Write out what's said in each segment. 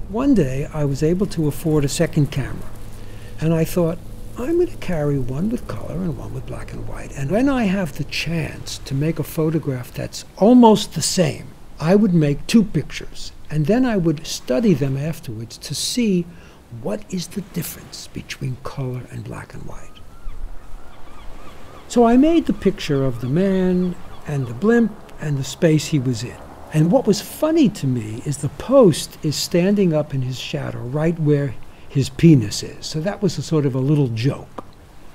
One day I was able to afford a second camera, and I thought, I'm going to carry one with color and one with black and white. And when I have the chance to make a photograph that's almost the same, I would make two pictures, and then I would study them afterwards to see what is the difference between color and black and white. So I made the picture of the man and the blimp and the space he was in. And what was funny to me is the post is standing up in his shadow right where his penis is. So that was a sort of a little joke.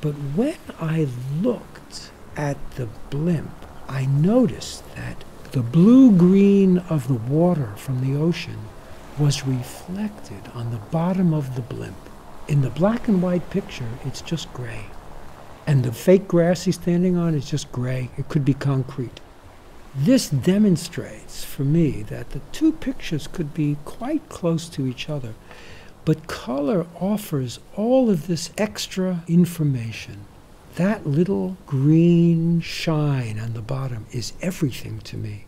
But when I looked at the blimp, I noticed that the blue-green of the water from the ocean was reflected on the bottom of the blimp. In the black and white picture, it's just gray. And the fake grass he's standing on is just gray. It could be concrete. This demonstrates for me that the two pictures could be quite close to each other, but color offers all of this extra information. That little green shine on the bottom is everything to me.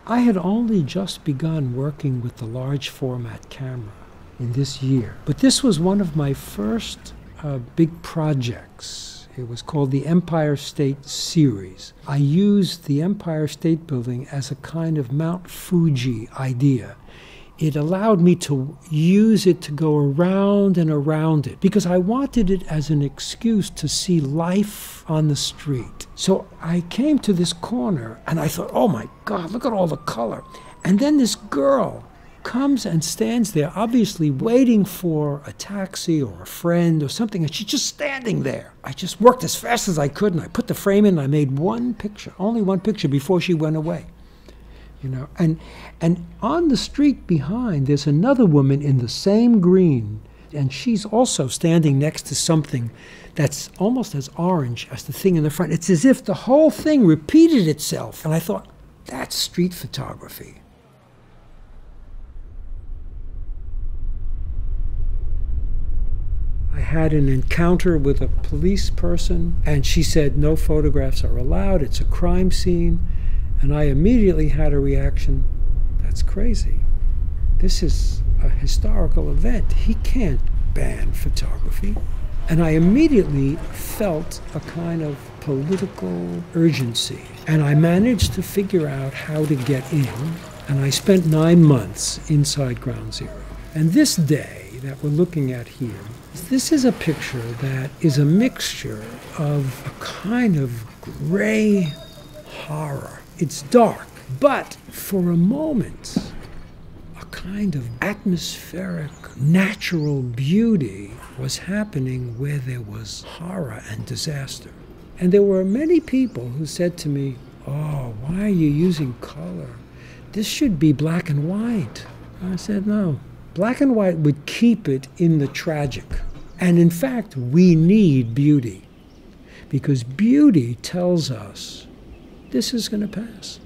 I had only just begun working with the large format camera in this year, but this was one of my first big projects. It was called the Empire State Series. I used the Empire State Building as a kind of Mount Fuji idea. It allowed me to use it to go around and around it because I wanted it as an excuse to see life on the street. So I came to this corner and I thought, oh my God, look at all the color. And then this girl comes and stands there, obviously waiting for a taxi or a friend or something, and she's just standing there. I just worked as fast as I could, and I put the frame in, and I made one picture, only one picture before she went away. You know, and on the street behind, there's another woman in the same green, and she's also standing next to something that's almost as orange as the thing in the front. It's as if the whole thing repeated itself, and I thought, that's street photography. I had an encounter with a police person, and she said, no photographs are allowed, it's a crime scene. And I immediately had a reaction, that's crazy. This is a historical event. He can't ban photography. And I immediately felt a kind of political urgency. And I managed to figure out how to get in, and I spent 9 months inside Ground Zero. And this day that we're looking at here, this is a picture that is a mixture of a kind of gray horror. It's dark, but for a moment, a kind of atmospheric, natural beauty was happening where there was horror and disaster. And there were many people who said to me, oh, why are you using color? This should be black and white. I said, no. Black and white would keep it in the tragic. And in fact, we need beauty, because beauty tells us this is going to pass.